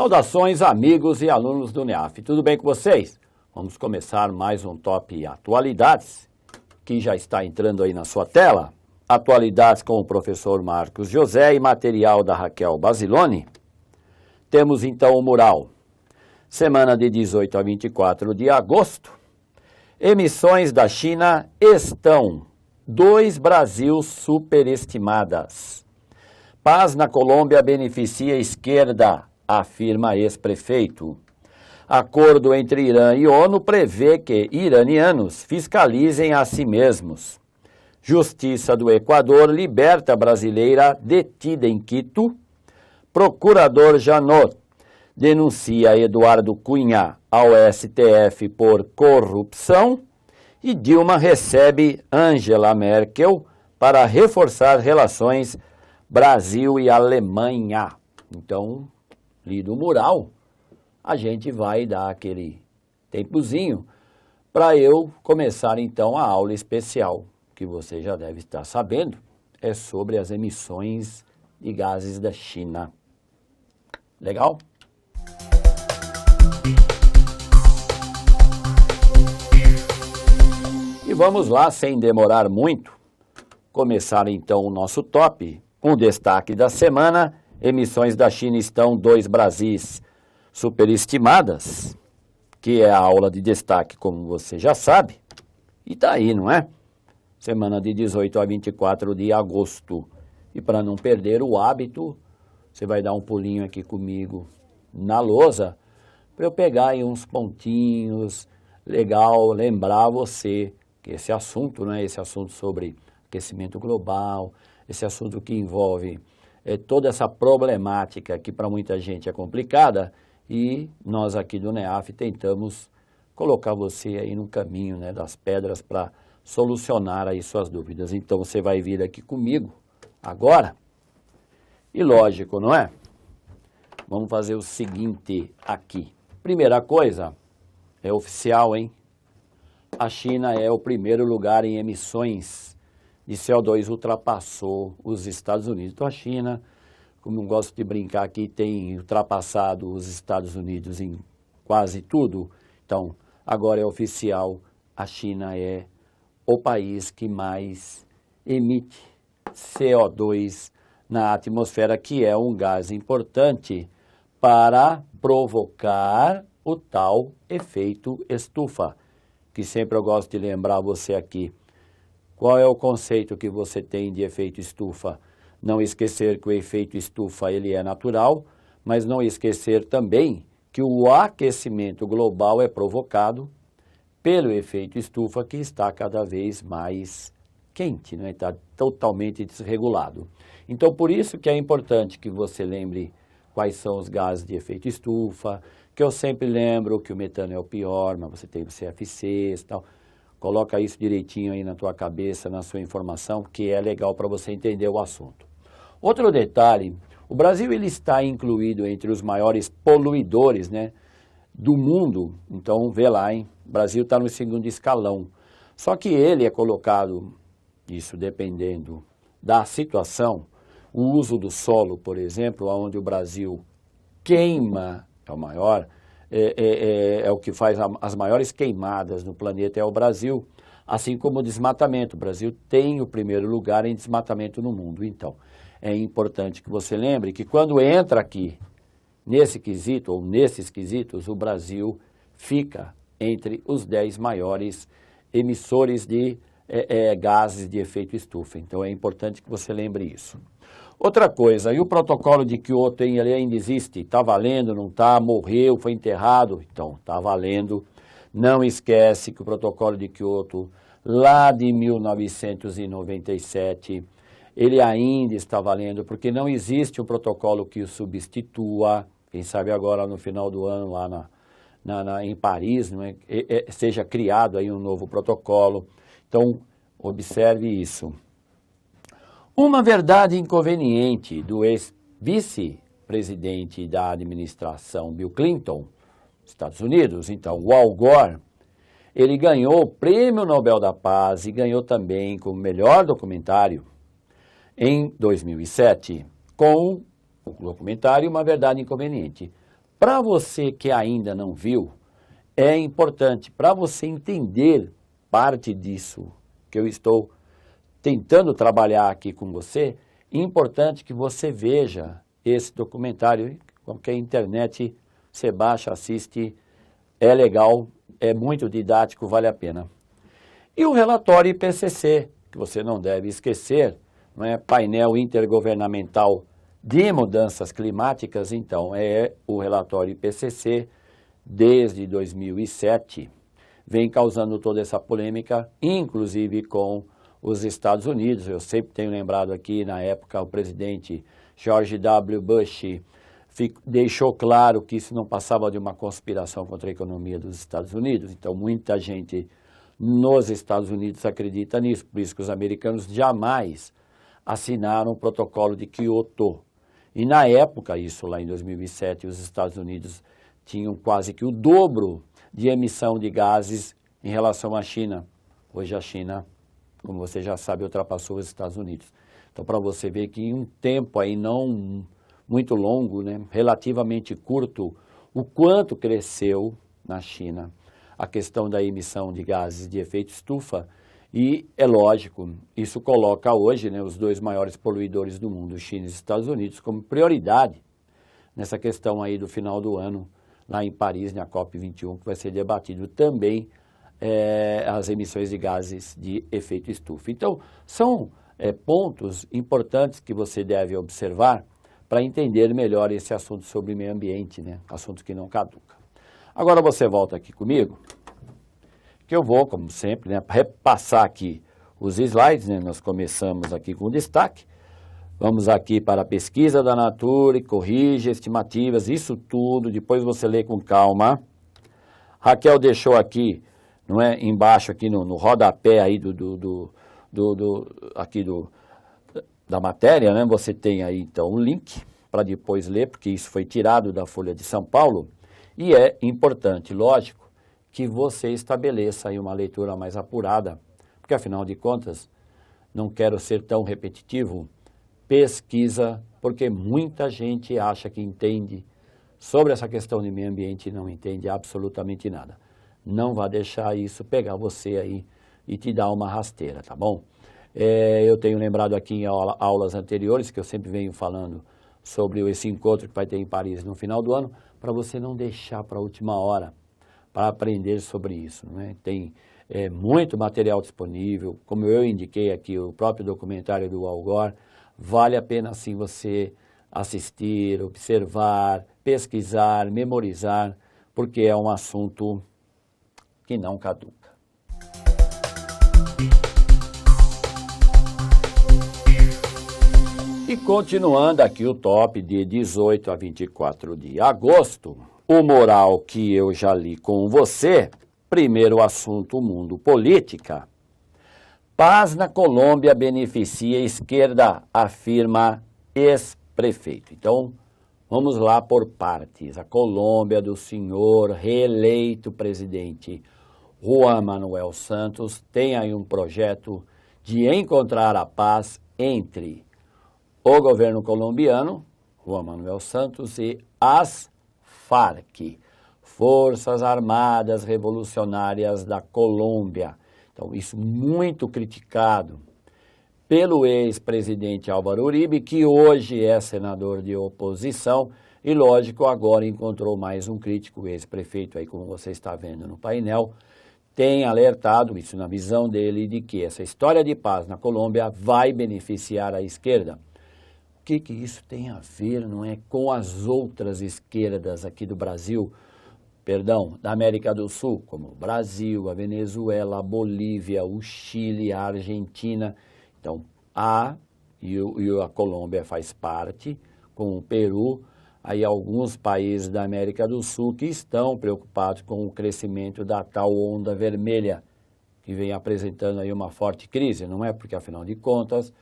Saudações, amigos e alunos do NEAF. Tudo bem com vocês? Vamos começar mais um Top Atualidades, que já está entrando aí na sua tela. Atualidades com o professor Marcos José e material da Raquel Basilone. Temos então o mural. Semana de 18 a 24 de agosto. Emissões da China estão 2 Brasil superestimadas. Paz na Colômbia beneficia a esquerda, afirma ex-prefeito. Acordo entre Irã e ONU prevê que iranianos fiscalizem a si mesmos. Justiça do Equador liberta brasileira detida em Quito. Procurador Janot denuncia Eduardo Cunha ao STF por corrupção. E Dilma recebe Angela Merkel para reforçar relações Brasil e Alemanha. Então, lido o mural, a gente vai dar aquele tempozinho para eu começar então a aula especial, que você já deve estar sabendo, é sobre as emissões de gases da China. Legal? E vamos lá, sem demorar muito, começar então o nosso top. Um destaque da semana: emissões da China estão 2 Brasis superestimadas, que é a aula de destaque, como você já sabe. E tá aí, não é? Semana de 18 a 24 de agosto. E para não perder o hábito, você vai dar um pulinho aqui comigo na lousa, para eu pegar aí uns pontinhos, legal, lembrar você que esse assunto, né, esse assunto sobre aquecimento global, esse assunto que envolve toda essa problemática que para muita gente é complicada, e nós aqui do NEAF tentamos colocar você aí no caminho, né, das pedras para solucionar aí suas dúvidas. Então você vai vir aqui comigo agora, e lógico, não é? Vamos fazer o seguinte aqui. Primeira coisa, é oficial, hein? A China é o primeiro lugar em emissões de CO2, ultrapassou os Estados Unidos. Então a China, como eu gosto de brincar aqui, tem ultrapassado os Estados Unidos em quase tudo. Então agora é oficial, a China é o país que mais emite CO2 na atmosfera, que é um gás importante para provocar o tal efeito estufa, que sempre eu gosto de lembrar você aqui. Qual é o conceito que você tem de efeito estufa? Não esquecer que o efeito estufa ele é natural, mas não esquecer também que o aquecimento global é provocado pelo efeito estufa, que está cada vez mais quente, né? Está totalmente desregulado. Então, por isso que é importante que você lembre quais são os gases de efeito estufa, que eu sempre lembro que o metano é o pior, mas você tem o CFC e tal. Coloca isso direitinho aí na tua cabeça, na sua informação, que é legal para você entender o assunto. Outro detalhe, o Brasil ele está incluído entre os maiores poluidores, né, do mundo. Então, vê lá, hein? O Brasil está no 2º escalão. Só que ele é colocado, isso dependendo da situação, o uso do solo, por exemplo, onde o Brasil queima, é o maior, é o que faz as maiores queimadas no planeta, é o Brasil, assim como o desmatamento. O Brasil tem o primeiro lugar em desmatamento no mundo. Então, é importante que você lembre que quando entra aqui, nesse quesito, ou nesses quesitos, o Brasil fica entre os 10 maiores emissores de gases de efeito estufa. Então, é importante que você lembre isso. Outra coisa, e o protocolo de Kyoto, ele ainda existe? Está valendo, não está? Morreu, foi enterrado? Então, está valendo. Não esquece que o protocolo de Kyoto, lá de 1997, ele ainda está valendo, porque não existe um protocolo que o substitua. Quem sabe agora, no final do ano, lá em Paris, não é? Seja criado aí um novo protocolo. Então, observe isso. Uma verdade inconveniente do ex-vice-presidente da administração Bill Clinton, Estados Unidos, então o Al Gore, ele ganhou o Prêmio Nobel da Paz e ganhou também como melhor documentário em 2007, com o documentário Uma Verdade Inconveniente. Para você que ainda não viu, é importante, para você entender parte disso que eu estou tentando trabalhar aqui com você, é importante que você veja esse documentário. Qualquer internet você baixa, assiste, é legal, é muito didático, vale a pena. E o relatório IPCC, que você não deve esquecer, não é? Painel Intergovernamental de Mudanças Climáticas, então, é o relatório IPCC desde 2007, vem causando toda essa polêmica, inclusive com os Estados Unidos. Eu sempre tenho lembrado aqui, na época, o presidente George W. Bush deixou claro que isso não passava de uma conspiração contra a economia dos Estados Unidos. Então, muita gente nos Estados Unidos acredita nisso, por isso que os americanos jamais assinaram o protocolo de Kyoto. E na época, isso lá em 2007, os Estados Unidos tinham quase que o dobro de emissão de gases em relação à China. Hoje a China, como você já sabe, ultrapassou os Estados Unidos. Então, para você ver que em um tempo aí não muito longo, né, relativamente curto, o quanto cresceu na China a questão da emissão de gases de efeito estufa. E é lógico, isso coloca hoje, né, os dois maiores poluidores do mundo, China e Estados Unidos, como prioridade nessa questão aí do final do ano, lá em Paris, na COP21, que vai ser debatido também as emissões de gases de efeito estufa. Então, são pontos importantes que você deve observar para entender melhor esse assunto sobre meio ambiente, né? Assunto que não caduca. Agora você volta aqui comigo, que eu vou, como sempre, né, repassar aqui os slides, né? Nós começamos aqui com destaque. Vamos aqui para a pesquisa da Nature, corrige estimativas, isso tudo, depois você lê com calma. Raquel deixou aqui, não é, embaixo aqui no rodapé aí da matéria, né? Você tem aí então um link para depois ler, porque isso foi tirado da Folha de São Paulo, e é importante, lógico, que você estabeleça aí uma leitura mais apurada, porque afinal de contas, não quero ser tão repetitivo, pesquisa, porque muita gente acha que entende sobre essa questão de meio ambiente e não entende absolutamente nada. Não vá deixar isso pegar você aí e te dar uma rasteira, tá bom? Eu tenho lembrado aqui em aulas anteriores, que eu sempre venho falando sobre esse encontro que vai ter em Paris no final do ano, para você não deixar para a última hora para aprender sobre isso, né? Tem muito material disponível, como eu indiquei aqui, o próprio documentário do Al Gore, vale a pena sim você assistir, observar, pesquisar, memorizar, porque é um assunto que não caduca. E continuando aqui o top de 18 a 24 de agosto, o moral que eu já li com você, primeiro assunto, mundo política. Paz na Colômbia beneficia a esquerda, afirma ex-prefeito. Então, vamos lá por partes. A Colômbia do senhor reeleito presidente Juan Manuel Santos tem aí um projeto de encontrar a paz entre o governo colombiano, Juan Manuel Santos, e as FARC, Forças Armadas Revolucionárias da Colômbia. Então, isso muito criticado pelo ex-presidente Álvaro Uribe, que hoje é senador de oposição, e, lógico, agora encontrou mais um crítico, o ex-prefeito, aí como você está vendo no painel, tem alertado, isso na visão dele, de que essa história de paz na Colômbia vai beneficiar a esquerda. O que isso tem a ver, não é, com as outras esquerdas aqui do Brasil, da América do Sul, como o Brasil, a Venezuela, a Bolívia, o Chile, a Argentina. Então, a Colômbia faz parte, com o Peru, aí alguns países da América do Sul que estão preocupados com o crescimento da tal onda vermelha, que vem apresentando aí uma forte crise, não é? Porque, afinal de contas,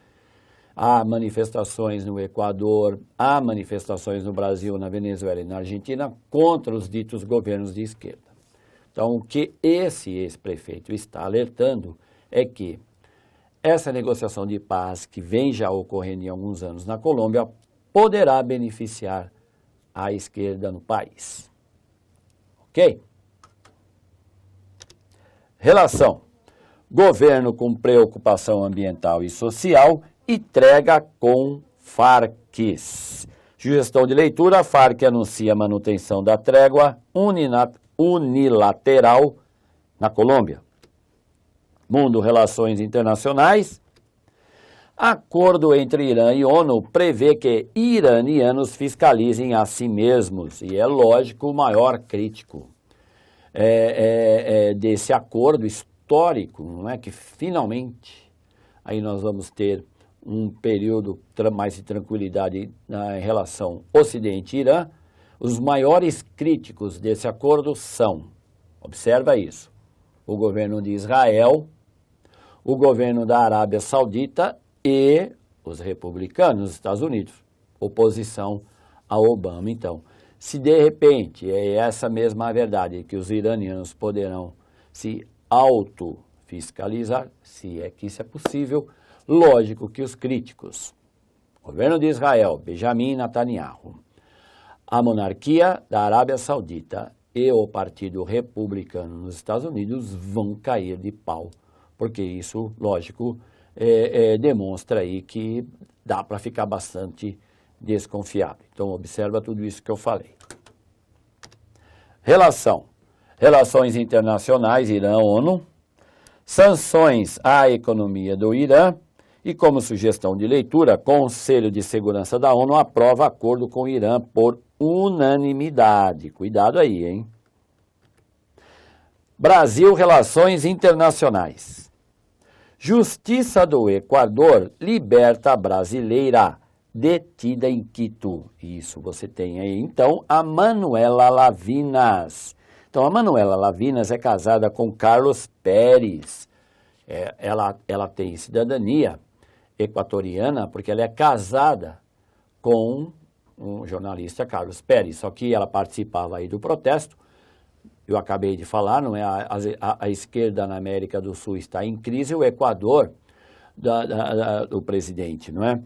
há manifestações no Equador, há manifestações no Brasil, na Venezuela e na Argentina contra os ditos governos de esquerda. Então, o que esse ex-prefeito está alertando é que essa negociação de paz que vem já ocorrendo em alguns anos na Colômbia poderá beneficiar à esquerda no país. Ok? Relação. Governo com preocupação ambiental e social e trégua com Farc. Sugestão de leitura: Farc anuncia a manutenção da trégua unilateral na Colômbia. Mundo, relações internacionais. Acordo entre Irã e ONU prevê que iranianos fiscalizem a si mesmos. E é lógico o maior crítico desse acordo histórico, não é? Que finalmente aí nós vamos ter um período mais de tranquilidade na relação Ocidente-Irã. Os maiores críticos desse acordo são, observa isso, o governo de Israel, o governo da Arábia Saudita e os republicanos dos Estados Unidos, oposição a Obama. Então, se de repente é essa mesma verdade, que os iranianos poderão se autofiscalizar, se é que isso é possível, lógico que os críticos, governo de Israel, Benjamin Netanyahu, a monarquia da Arábia Saudita e o Partido Republicano nos Estados Unidos vão cair de pau, porque isso, lógico, demonstra aí que dá para ficar bastante desconfiado. Então, observa tudo isso que eu falei. Relações internacionais, Irã-ONU, sanções à economia do Irã e, como sugestão de leitura, Conselho de Segurança da ONU aprova acordo com o Irã por unanimidade. Cuidado aí, hein? Brasil, relações internacionais. Justiça do Equador liberta a brasileira detida em Quito. Isso você tem aí, então, a Manuela Lavinas. Então, a Manuela Lavinas é casada com Carlos Pérez. Ela tem cidadania equatoriana porque ela é casada com um jornalista, Carlos Pérez. Só que ela participava aí do protesto. Eu acabei de falar, não é? A esquerda na América do Sul está em crise, o Equador do presidente, não é?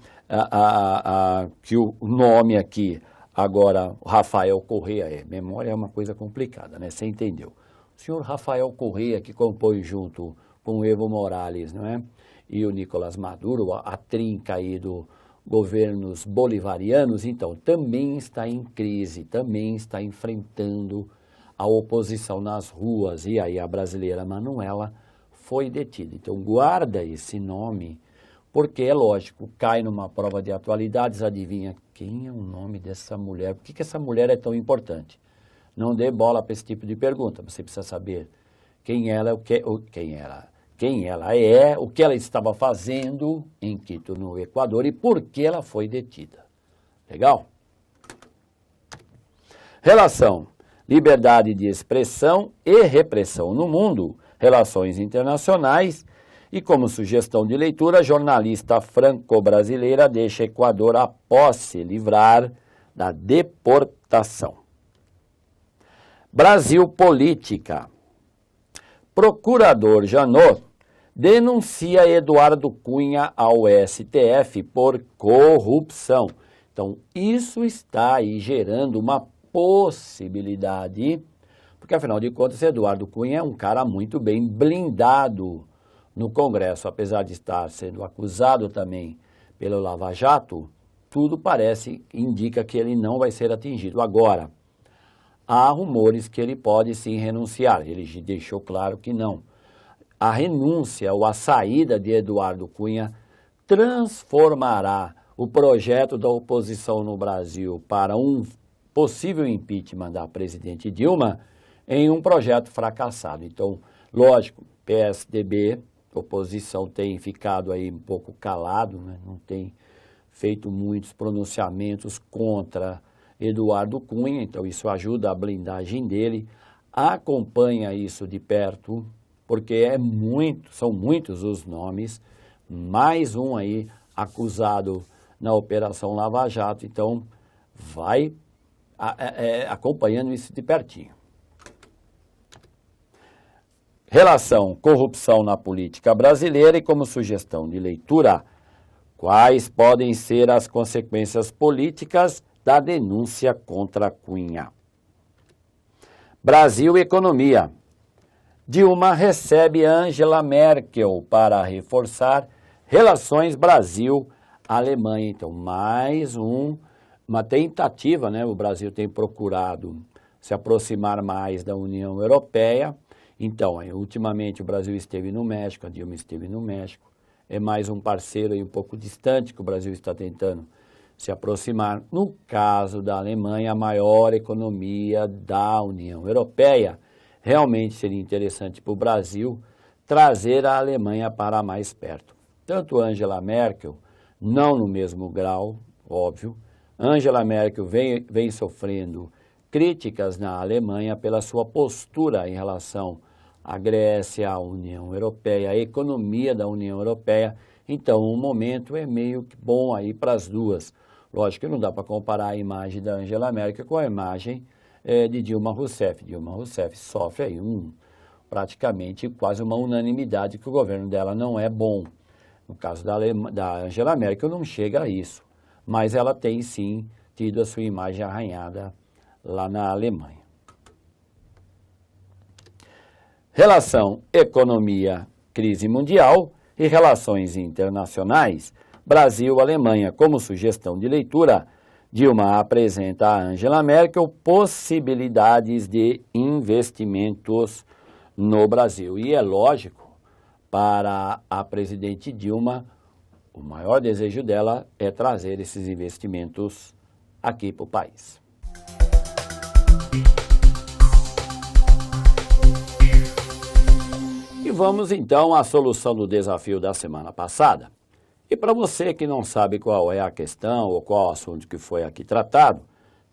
Que o nome aqui, agora, Rafael Correa, memória é uma coisa complicada, né? Você entendeu? O senhor Rafael Correa, que compõe junto com o Evo Morales, não é? E o Nicolás Maduro, a trinca aí do governos bolivarianos, então, também está em crise, também está enfrentando a oposição nas ruas, e aí a brasileira Manuela foi detida. Então guarda esse nome, porque é lógico, cai numa prova de atualidades, adivinha quem é o nome dessa mulher, por que essa mulher é tão importante? Não dê bola para esse tipo de pergunta, você precisa saber quem ela é, o que ela estava fazendo em Quito, no Equador, e por que ela foi detida. Legal? Relação. Liberdade de expressão e repressão no mundo, relações internacionais e, como sugestão de leitura, jornalista franco-brasileira deixa Equador após se livrar da deportação. Brasil Política. Procurador Janot denuncia Eduardo Cunha ao STF por corrupção. Então, isso está aí gerando uma possibilidade, porque afinal de contas Eduardo Cunha é um cara muito bem blindado no Congresso, apesar de estar sendo acusado também pelo Lava Jato, tudo indica que ele não vai ser atingido. Agora, há rumores que ele pode sim renunciar, ele deixou claro que não. A renúncia ou a saída de Eduardo Cunha transformará o projeto da oposição no Brasil para um possível impeachment da presidente Dilma em um projeto fracassado. Então, lógico, PSDB, oposição, tem ficado aí um pouco calado, né? Não tem feito muitos pronunciamentos contra Eduardo Cunha, então isso ajuda a blindagem dele, acompanha isso de perto, porque são muitos os nomes, mais um aí acusado na Operação Lava Jato, então vai acompanhando isso de pertinho. Relação corrupção na política brasileira e como sugestão de leitura, quais podem ser as consequências políticas da denúncia contra Cunha. Brasil Economia. Dilma recebe Angela Merkel para reforçar relações Brasil-Alemanha. Então, mais uma tentativa, né? O Brasil tem procurado se aproximar mais da União Europeia. Então, ultimamente o Brasil esteve no México, a Dilma esteve no México. É mais um parceiro aí um pouco distante que o Brasil está tentando se aproximar. No caso da Alemanha, a maior economia da União Europeia, realmente seria interessante para o Brasil trazer a Alemanha para mais perto. Tanto Angela Merkel, não no mesmo grau, óbvio, Angela Merkel vem sofrendo críticas na Alemanha pela sua postura em relação à Grécia, à União Europeia, à economia da União Europeia. Então, o momento é meio que bom aí para as duas. Lógico que não dá para comparar a imagem da Angela Merkel com a imagem de Dilma Rousseff. Dilma Rousseff sofre aí praticamente quase uma unanimidade que o governo dela não é bom. No caso da Angela Merkel não chega a isso, mas ela tem sim tido a sua imagem arranhada lá na Alemanha. Relação economia, crise mundial e relações internacionais. Brasil-Alemanha, como sugestão de leitura, Dilma apresenta a Angela Merkel possibilidades de investimentos no Brasil. E é lógico, para a presidente Dilma, o maior desejo dela é trazer esses investimentos aqui para o país. E vamos então à solução do desafio da semana passada. E para você que não sabe qual é a questão ou qual o assunto que foi aqui tratado,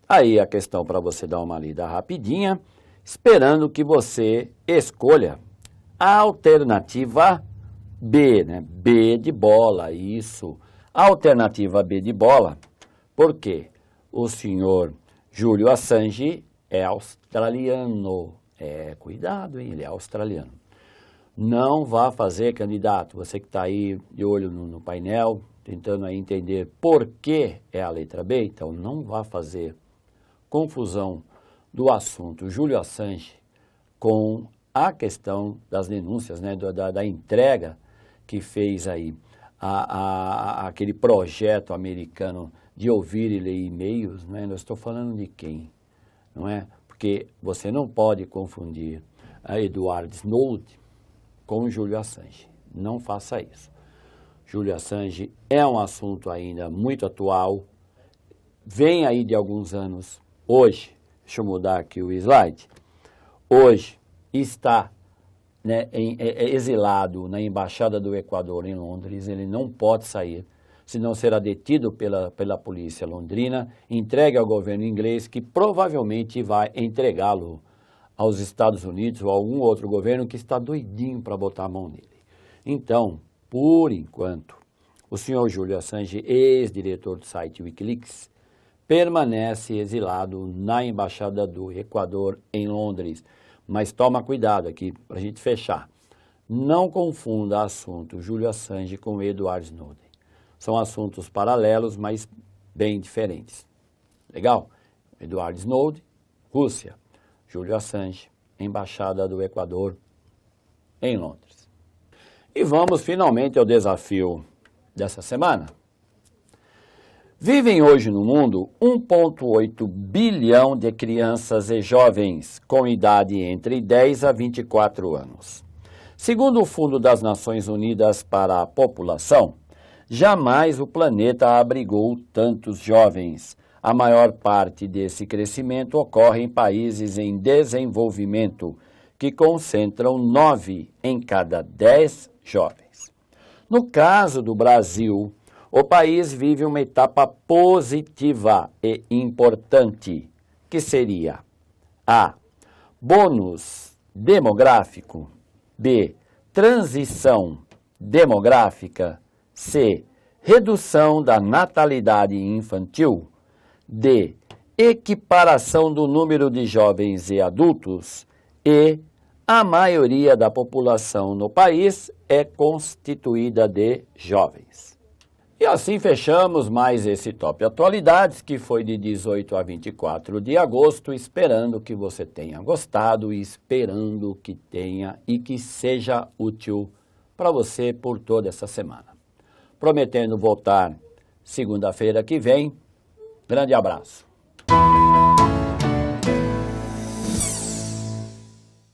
aí a questão para você dar uma lida rapidinha, esperando que você escolha a alternativa B, né? B de bola, isso. A alternativa B de bola, porque o senhor Júlio Assange é australiano. Cuidado, hein? Ele é australiano. Não vá fazer, candidato, você que está aí de olho no painel, tentando aí entender por que é a letra B, então não vá fazer confusão do assunto Júlio Assange com a questão das denúncias, né, da entrega que fez aí aquele projeto americano de ouvir e ler e-mails, né? Eu estou falando de quem, não é? Porque você não pode confundir a Edward Snowden com o Júlio Assange. Não faça isso. Júlio Assange é um assunto ainda muito atual, vem aí de alguns anos. Hoje, deixa eu mudar aqui o slide, hoje está, né, exilado na Embaixada do Equador em Londres, ele não pode sair, senão será detido pela polícia londrina, entregue ao governo inglês, que provavelmente vai entregá-lo aos Estados Unidos ou a algum outro governo que está doidinho para botar a mão nele. Então, por enquanto, o senhor Júlio Assange, ex-diretor do site Wikileaks, permanece exilado na Embaixada do Equador em Londres. Mas toma cuidado aqui, para a gente fechar. Não confunda assunto Júlio Assange com Edward Snowden. São assuntos paralelos, mas bem diferentes. Legal? Edward Snowden, Rússia. Júlio Assange, Embaixada do Equador, em Londres. E vamos finalmente ao desafio dessa semana. Vivem hoje no mundo 1,8 bilhão de crianças e jovens com idade entre 10 a 24 anos. Segundo o Fundo das Nações Unidas para a População, jamais o planeta abrigou tantos jovens. A maior parte desse crescimento ocorre em países em desenvolvimento, que concentram 9 em cada 10 jovens. No caso do Brasil, o país vive uma etapa positiva e importante, que seria A. Bônus demográfico, B. Transição demográfica, C. Redução da natalidade infantil, D. Equiparação do número de jovens e adultos, e a maioria da população no país é constituída de jovens. E assim fechamos mais esse Top Atualidades, que foi de 18 a 24 de agosto, esperando que você tenha gostado e esperando que tenha e que seja útil para você por toda essa semana. Prometendo voltar segunda-feira que vem. Grande abraço.